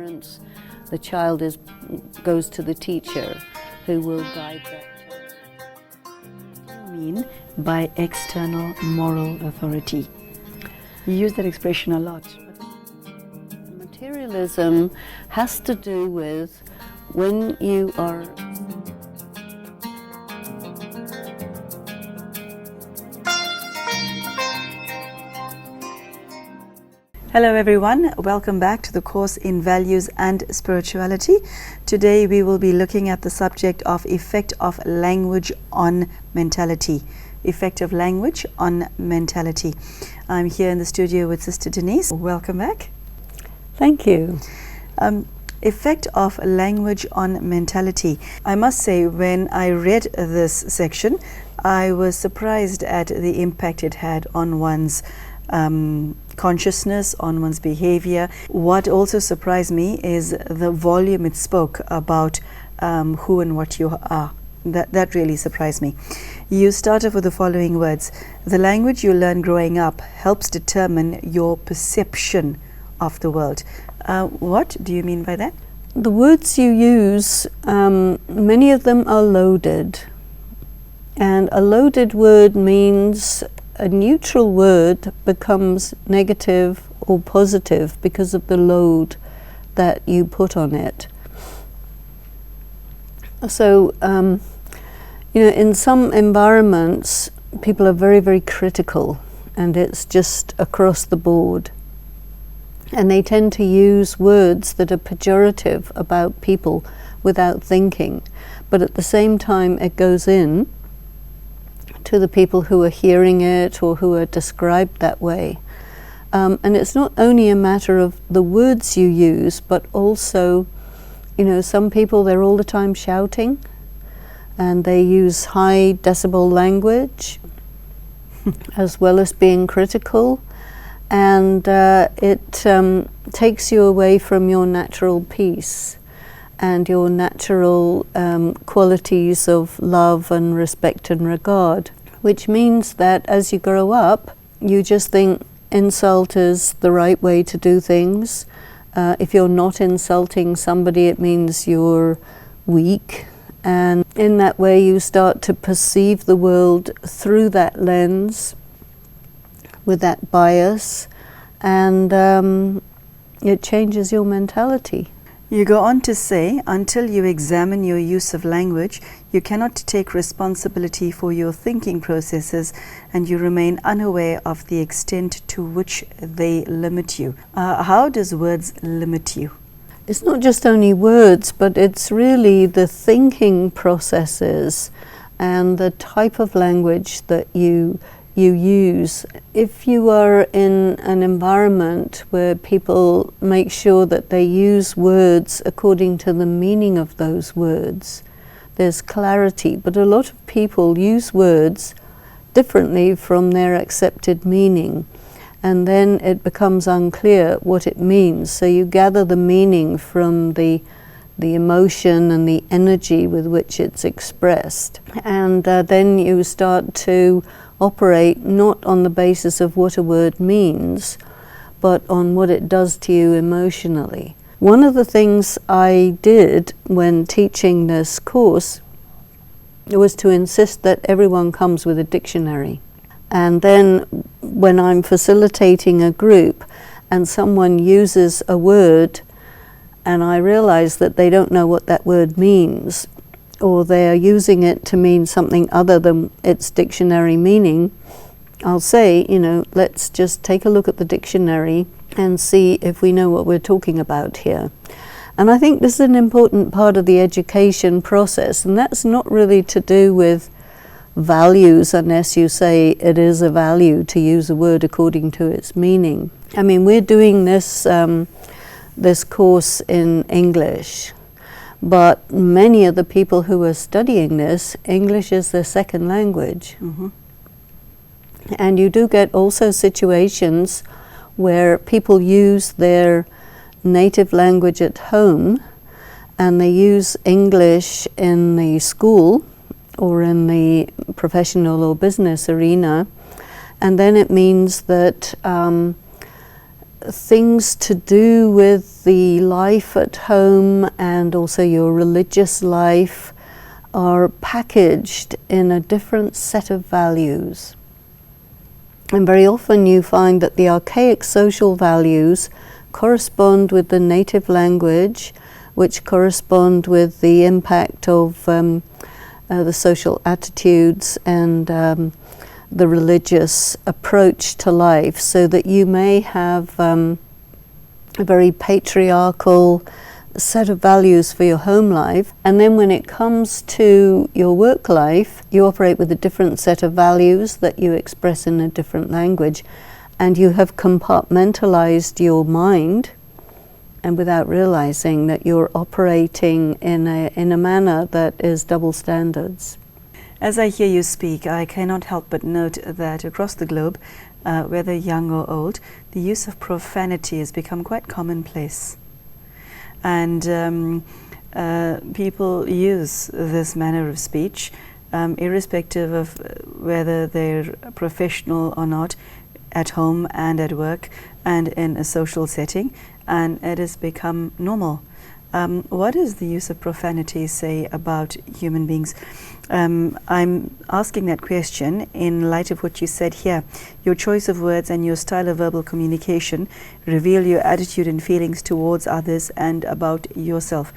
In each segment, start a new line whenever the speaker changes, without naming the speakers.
parents, the child goes to the teacher who will guide that child.
What do you mean by external moral authority? You use that expression a lot.
Materialism has to do with when you are
Hello everyone, welcome back to the course in Values and Spirituality. Today we will be looking at the subject of effect of language on mentality. Effect of language on mentality. I'm here in the studio with Sister Denise. Welcome back.
Thank you.
Effect of language on mentality. I must say, when I read this section, I was surprised at the impact it had on one's consciousness, on one's behavior. What also surprised me is the volume it spoke about who and what you are. That really surprised me. You start off with the following words: the language you learn growing up helps determine your perception of the world. What do you mean by that?
The words you use, many of them are loaded. And a loaded word means a neutral word becomes negative or positive because of the load that you put on it. So, in some environments, people are very, very critical, and it's just across the board. And they tend to use words that are pejorative about people without thinking. But at the same time, it goes in to the people who are hearing it or who are described that way. And it's not only a matter of the words you use, but also, some people, they're all the time shouting, and they use high decibel language as well as being critical. And it takes you away from your natural peace and your natural qualities of love and respect and regard, which means that as you grow up, you just think insult is the right way to do things. If you're not insulting somebody, it means you're weak. And in that way, you start to perceive the world through that lens, with that bias, and it changes your mentality.
You go on to say, until you examine your use of language, you cannot take responsibility for your thinking processes, and you remain unaware of the extent to which they limit you. How does words limit you?
It's not just only words, but it's really the thinking processes and the type of language that you use. If you are in an environment where people make sure that they use words according to the meaning of those words, there's clarity. But a lot of people use words differently from their accepted meaning, and then it becomes unclear what it means. So you gather the meaning from the emotion and the energy with which it's expressed, and then you start to operate not on the basis of what a word means, but on what it does to you emotionally. One of the things I did when teaching this course was to insist that everyone comes with a dictionary. And then when I'm facilitating a group and someone uses a word and I realize that they don't know what that word means, or they are using it to mean something other than its dictionary meaning, I'll say, let's just take a look at the dictionary and see if we know what we're talking about here. And I think this is an important part of the education process, and that's not really to do with values unless you say it is a value to use a word according to its meaning. I mean, we're doing this course in English, but many of the people who are studying this, English is their second language.
Mm-hmm.
And you do get also situations where people use their native language at home and they use English in the school or in the professional or business arena, and then it means that things to do with the life at home and also your religious life are packaged in a different set of values. And very often you find that the archaic social values correspond with the native language, which correspond with the impact of the social attitudes and the religious approach to life, so that you may have a very patriarchal set of values for your home life, and then when it comes to your work life, you operate with a different set of values that you express in a different language, and you have compartmentalized your mind, and without realizing that you're operating in a manner that is double standards.
As I hear you speak, I cannot help but note that across the globe, whether young or old, the use of profanity has become quite commonplace. And people use this manner of speech, irrespective of whether they're professional or not, at home and at work and in a social setting, and it has become normal. What does the use of profanity say about human beings? I'm asking that question in light of what you said here. Your choice of words and your style of verbal communication reveal your attitude and feelings towards others and about yourself.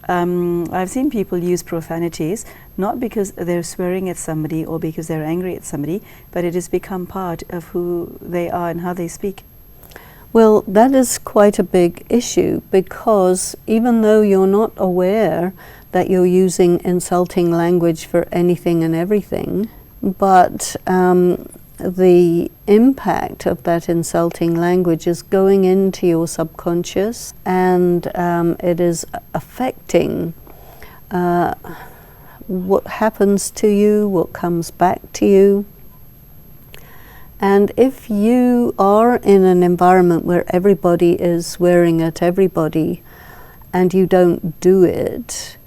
I've seen people use profanities not because they're swearing at somebody or because they're angry at somebody, but it has become part of who they are and how they speak.
Well, that is quite a big issue, because even though you're not aware that you're using insulting language for anything and everything, but the impact of that insulting language is going into your subconscious, and it is affecting what happens to you, what comes back to you. And if you are in an environment where everybody is swearing at everybody and you don't do it,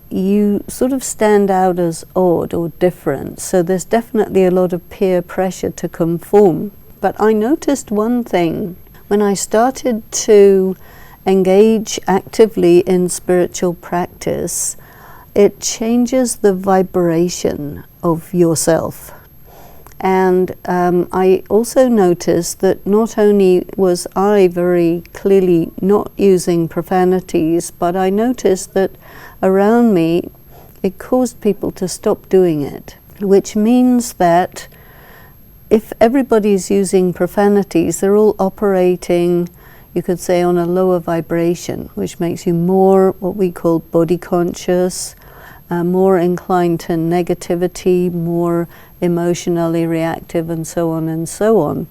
you sort of stand out as odd or different. So there's definitely a lot of peer pressure to conform. But I noticed one thing. When I started to engage actively in spiritual practice, it changes the vibration of yourself. And I also noticed that not only was I very clearly not using profanities, but I noticed that around me it caused people to stop doing it, which means that if everybody's using profanities, they're all operating, you could say, on a lower vibration, which makes you more what we call body conscious, more inclined to negativity, more emotionally reactive, and so on and so on.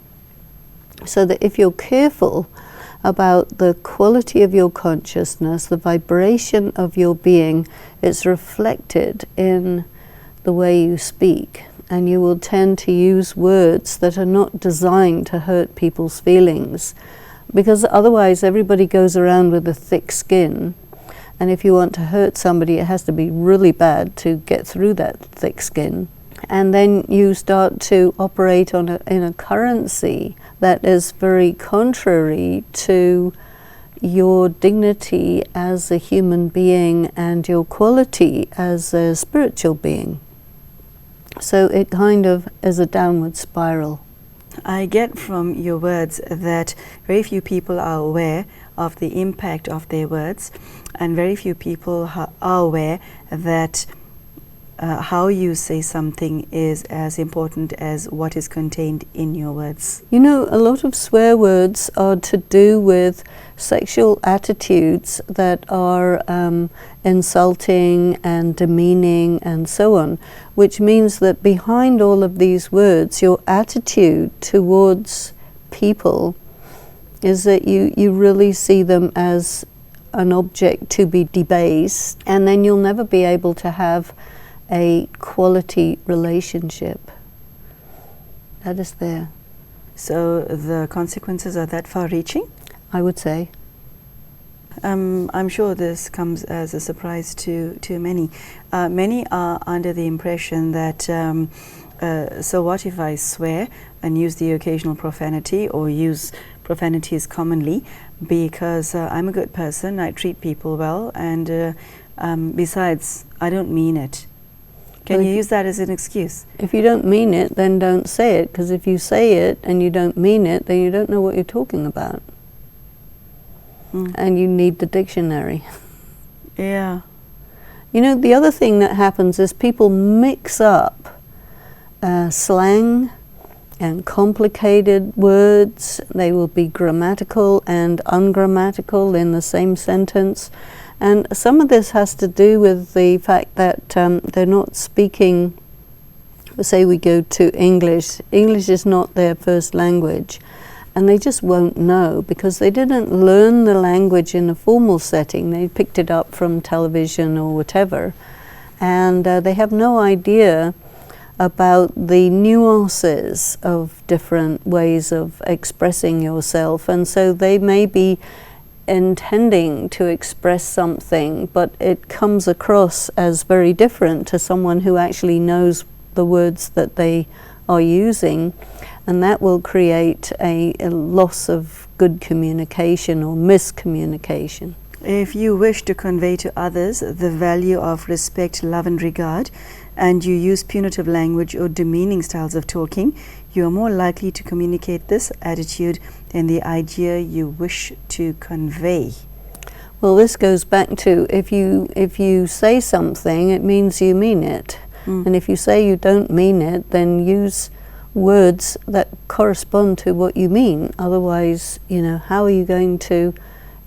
So that if you're careful about the quality of your consciousness, the vibration of your being, it's reflected in the way you speak. And you will tend to use words that are not designed to hurt people's feelings, because otherwise everybody goes around with a thick skin. And if you want to hurt somebody, it has to be really bad to get through that thick skin. And then you start to operate in a currency that is very contrary to your dignity as a human being and your quality as a spiritual being. So it kind of is a downward spiral.
I get from your words that very few people are aware of the impact of their words, and very few people are aware that how you say something is as important as what is contained in your words.
You know, a lot of swear words are to do with sexual attitudes that are insulting and demeaning and so on, which means that behind all of these words, your attitude towards people is that you really see them as an object to be debased, and then you'll never be able to have a quality relationship. That is there.
So the consequences are that far-reaching?
I would say.
I'm sure this comes as a surprise to many. Many are under the impression that so what if I swear and use the occasional profanity or use profanities commonly because I'm a good person, I treat people well, and besides, I don't mean it. Can you use that as an excuse?
If you don't mean it, then don't say it, because if you say it and you don't mean it, then you don't know what you're talking about. And you need the dictionary.
Yeah.
You know, the other thing that happens is people mix up slang and complicated words. They will be grammatical and ungrammatical in the same sentence. And some of this has to do with the fact that they're not speaking, say we go to English. English is not their first language. And they just won't know because they didn't learn the language in a formal setting. They picked it up from television or whatever. And they have no idea about the nuances of different ways of expressing yourself. And so they may be intending to express something, but it comes across as very different to someone who actually knows the words that they are using. And that will create a loss of good communication or miscommunication.
If you wish to convey to others the value of respect, love and regard, and you use punitive language or demeaning styles of talking, you are more likely to communicate this attitude than the idea you wish to convey.
Well, this goes back to if you say something, it means you mean it. And if you say you don't mean it, then use words that correspond to what you mean. Otherwise, you know, how are you going to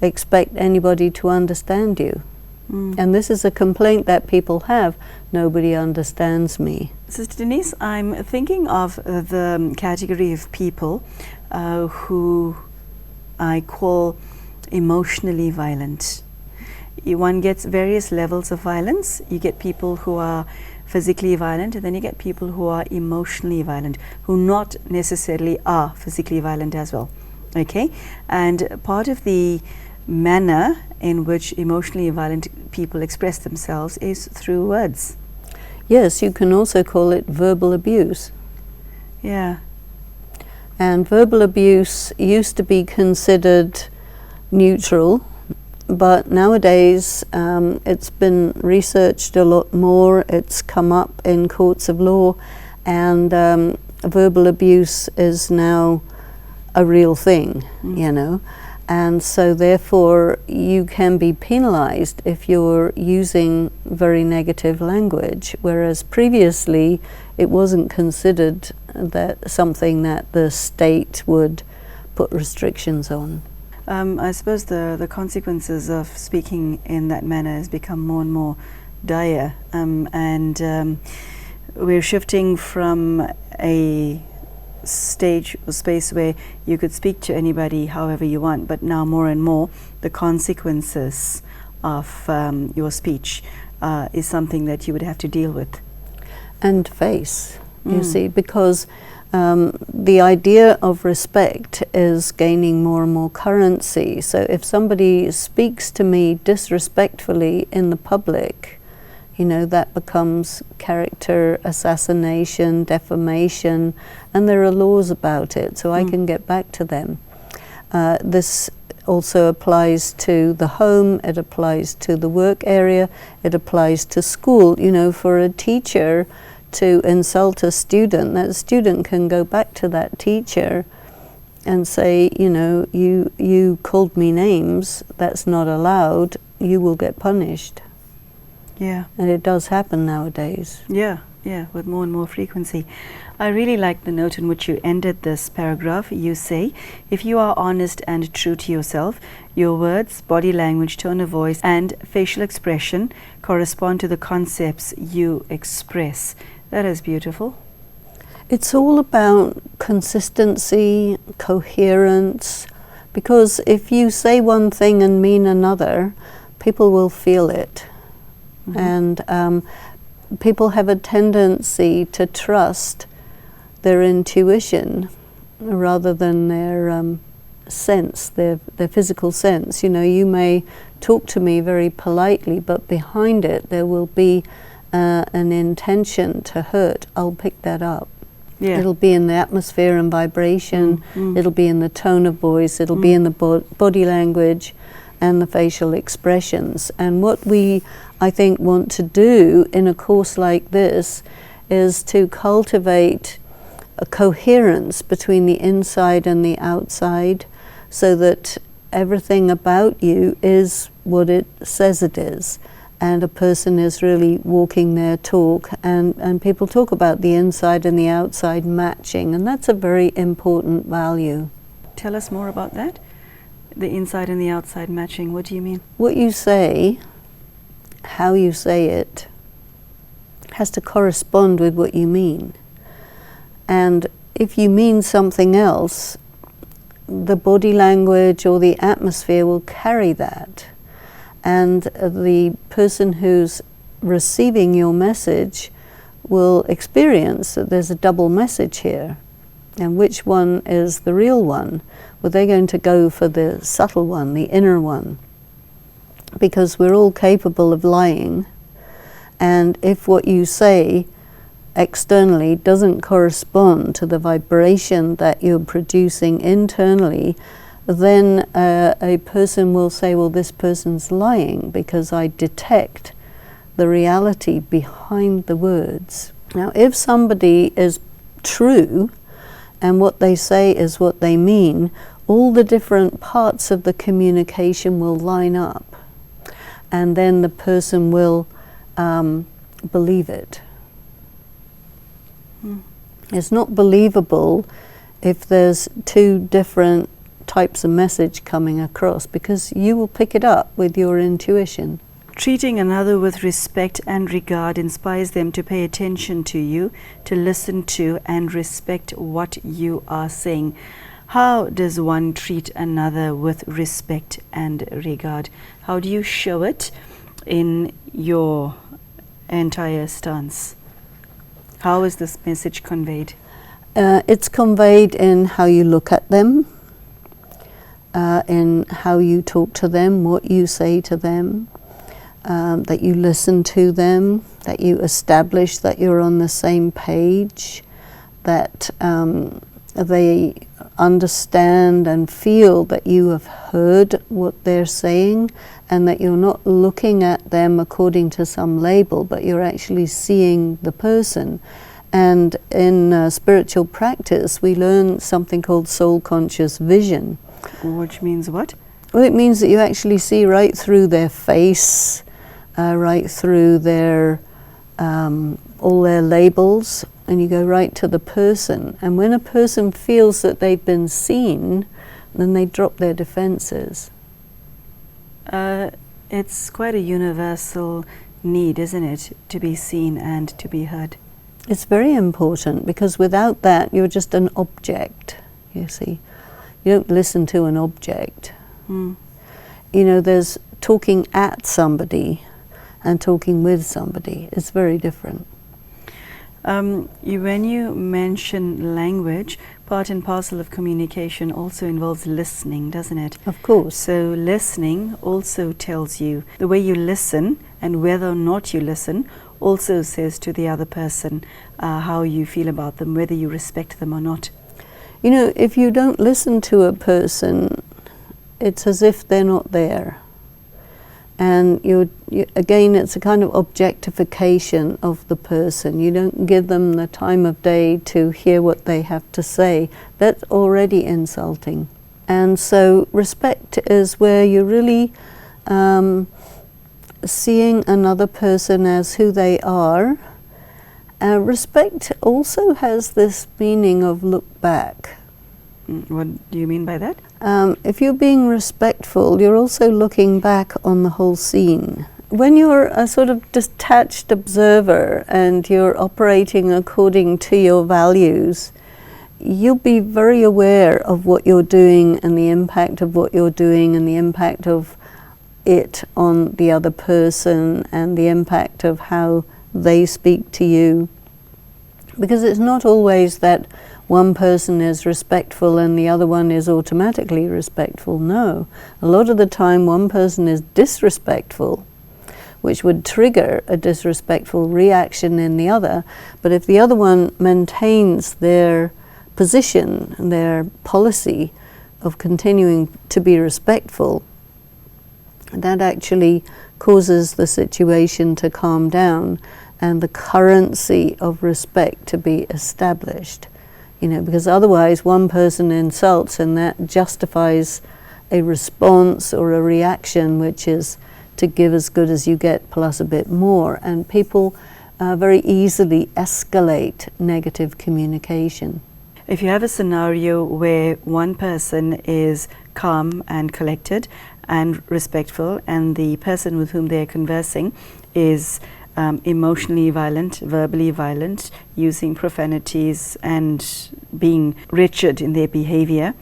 expect anybody to understand you? And this is a complaint that people have. Nobody understands me.
Sister Denise, I'm thinking of the category of people who I call emotionally violent. One gets various levels of violence. You get people who are physically violent, and then you get people who are emotionally violent, who not necessarily are physically violent as well. Okay? And part of the manner in which emotionally violent people express themselves is through words.
Yes, you can also call it verbal abuse.
Yeah.
And verbal abuse used to be considered neutral, but nowadays it's been researched a lot more. It's come up in courts of law, and verbal abuse is now a real thing, you know. And so therefore you can be penalized if you're using very negative language, whereas previously it wasn't considered that something that the state would put restrictions on.
I suppose the consequences of speaking in that manner has become more and more dire, and we're shifting from a stage or space where you could speak to anybody however you want, but now more and more the consequences of your speech is something that you would have to deal with.
And face, you see, because the idea of respect is gaining more and more currency. So if somebody speaks to me disrespectfully in the public, you know, that becomes character assassination, defamation, and there are laws about it, so I can get back to them. This also applies to the home, it applies to the work area, it applies to school. You know, for a teacher to insult a student, that student can go back to that teacher and say, you know, you called me names, that's not allowed, you will get punished.
Yeah.
And it does happen nowadays.
Yeah, with more and more frequency. I really like the note in which you ended this paragraph. You say, if you are honest and true to yourself, your words, body language, tone of voice, and facial expression correspond to the concepts you express. That is beautiful.
It's all about consistency, coherence, because if you say one thing and mean another, people will feel it. And people have a tendency to trust their intuition rather than their sense, their physical sense. You know, you may talk to me very politely, but behind it there will be an intention to hurt. I'll pick that up.
Yeah.
It'll be in the atmosphere and vibration, it'll be in the tone of voice, it'll be in the body language and the facial expressions. And what we, I think, want to do in a course like this is to cultivate a coherence between the inside and the outside, so that everything about you is what it says it is. And a person is really walking their talk, and people talk about the inside and the outside matching, and that's a very important value.
Tell us more about that. The inside and the outside matching. What do you mean?
What you say, how you say it, has to correspond with what you mean. And if you mean something else, the body language or the atmosphere will carry that. And the person who's receiving your message will experience that there's a double message here. And which one is the real one? Well, they're going to go for the subtle one, the inner one. Because we're all capable of lying. And if what you say externally doesn't correspond to the vibration that you're producing internally, then a person will say, well, this person's lying, because I detect the reality behind the words. Now, if somebody is true, and what they say is what they mean, all the different parts of the communication will line up, and then the person will believe it. It's not believable if there's two different types of message coming across, because you will pick it up with your intuition.
Treating another with respect and regard inspires them to pay attention to you, to listen to and respect what you are saying. How does one treat another with respect and regard? How do you show it in your entire stance? How is this message conveyed?
It's conveyed in how you look at them, in how you talk to them, what you say to them, that you listen to them, that you establish that you're on the same page, that they understand and feel that you have heard what they're saying, and that you're not looking at them according to some label, but you're actually seeing the person. And in spiritual practice, we learn something called soul conscious vision.
Which means what?
Well, it means that you actually see right through their face, right through their all their labels, and you go right to the person. And when a person feels that they've been seen, then they drop their defenses.
It's quite a universal need, isn't it, to be seen and to be heard?
It's very important, because without that, you're just an object, you see. You don't listen to an object. You know, there's talking at somebody and talking with somebody. It's very different.
When you mention language, part and parcel of communication also involves listening, doesn't it?
Of course.
So listening also tells you the way you listen, and whether or not you listen also says to the other person how you feel about them, whether you respect them or not.
You know, if you don't listen to a person, it's as if they're not there. And again, it's a kind of objectification of the person. You don't give them the time of day to hear what they have to say. That's already insulting. And so respect is where you're really seeing another person as who they are. Respect also has this meaning of look back.
What do you mean by that?
If you're being respectful, you're also looking back on the whole scene. When you're a sort of detached observer and you're operating according to your values, you'll be very aware of what you're doing and the impact of what you're doing and the impact of it on the other person and the impact of how they speak to you. Because it's not always that one person is respectful and the other one is automatically respectful. No. A lot of the time one person is disrespectful, which would trigger a disrespectful reaction in the other. But if the other one maintains their position and their policy of continuing to be respectful, that actually causes the situation to calm down and the currency of respect to be established. You know, because otherwise one person insults and that justifies a response or a reaction which is to give as good as you get plus a bit more, and people very easily escalate negative communication.
If you have a scenario where one person is calm and collected and respectful, and the person with whom they're conversing is emotionally violent, verbally violent, using profanities and being wretched in their behavior,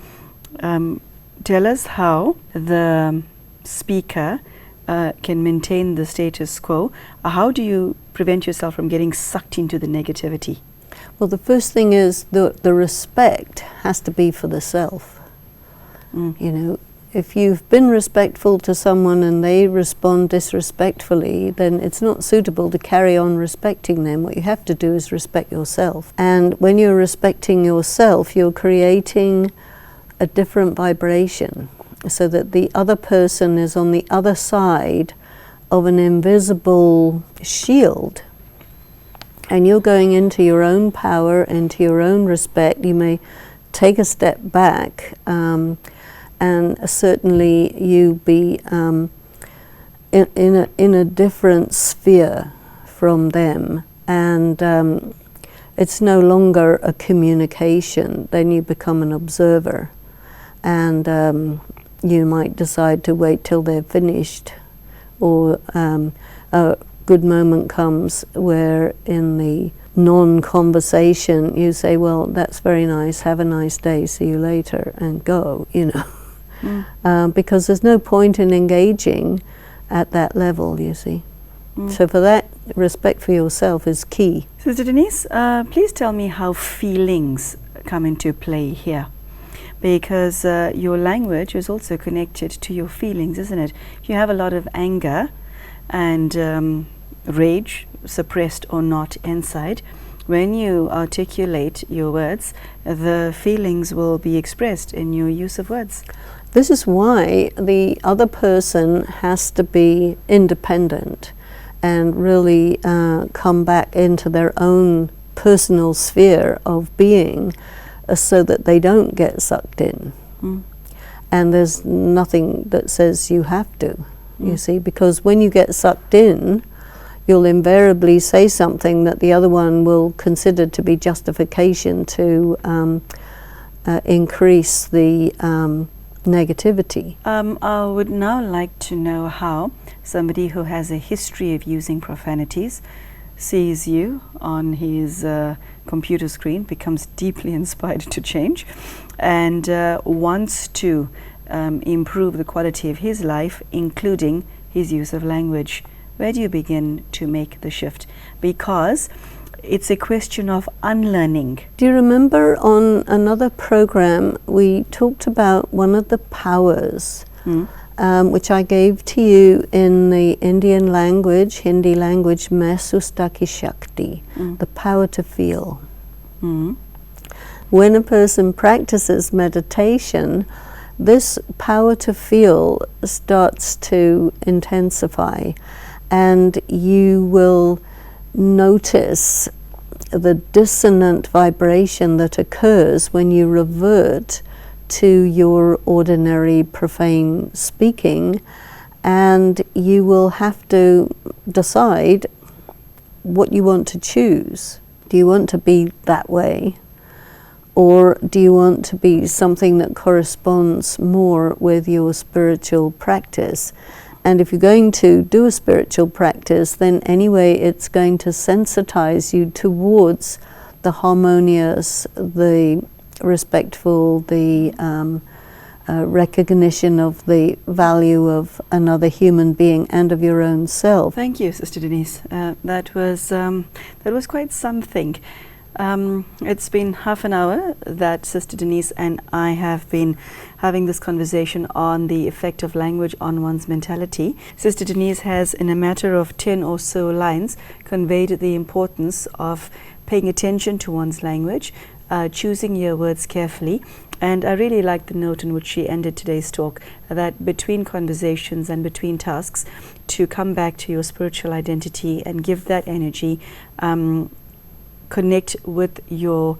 tell us how the speaker can maintain the status quo. How do you prevent yourself from getting sucked into the negativity?
Well, the first thing is the respect has to be for the self. You know, if you've been respectful to someone and they respond disrespectfully, then it's not suitable to carry on respecting them. What you have to do is respect yourself. And when you're respecting yourself, you're creating a different vibration so that the other person is on the other side of an invisible shield. And you're going into your own power, into your own respect. You may take a step back, and certainly you be in a different sphere from them, and it's no longer a communication. Then you become an observer, and you might decide to wait till they're finished, or a good moment comes where in the non-conversation you say, well, that's very nice, have a nice day, see you later, and go, you know. Because there's no point in engaging at that level, you see. So for that, respect for yourself is key.
Sister Denise, please tell me how feelings come into play here. Because your language is also connected to your feelings, isn't it? If you have a lot of anger and rage, suppressed or not, inside, when you articulate your words, the feelings will be expressed in your use of words.
This is why the other person has to be independent and really come back into their own personal sphere of being, so that they don't get sucked in. And there's nothing that says you have to, you see, because when you get sucked in, you'll invariably say something that the other one will consider to be justification to increase the negativity.
I would now like to know how somebody who has a history of using profanities sees you on his computer screen, becomes deeply inspired to change, and wants to improve the quality of his life, including his use of language. Where do you begin to make the shift? Because it's a question of unlearning.
Do you remember on another program we talked about one of the powers, which I gave to you in the Indian language, Hindi language, Mahsusta ki Shakti, the power to feel. When a person practices meditation, this power to feel starts to intensify, and you will notice the dissonant vibration that occurs when you revert to your ordinary profane speaking, and you will have to decide what you want to choose. Do you want to be that way, or do you want to be something that corresponds more with your spiritual practice? And if you're going to do a spiritual practice, then anyway it's going to sensitize you towards the harmonious, the respectful, the recognition of the value of another human being and of your own self.
Thank you, Sister Denise. That was quite something. It's been half an hour that Sister Denise and I have been having this conversation on the effect of language on one's mentality. Sister Denise has, in a matter of 10 or so lines, conveyed the importance of paying attention to one's language, choosing your words carefully. And I really like the note in which she ended today's talk, that between conversations and between tasks, to come back to your spiritual identity and give that energy, connect with your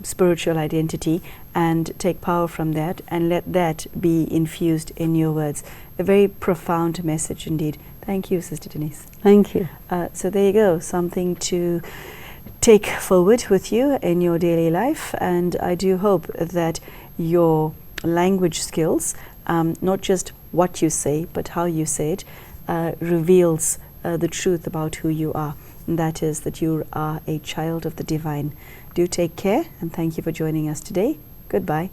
spiritual identity and take power from that, and let that be infused in your words. A very profound message indeed. Thank you, Sister Denise.
Thank you.
So there you go, something to take forward with you in your daily life, and I do hope that your language skills, not just what you say but how you say it, reveals the truth about who you are, and that is that you are a child of the divine. Do take care, and thank you for joining us today. Goodbye.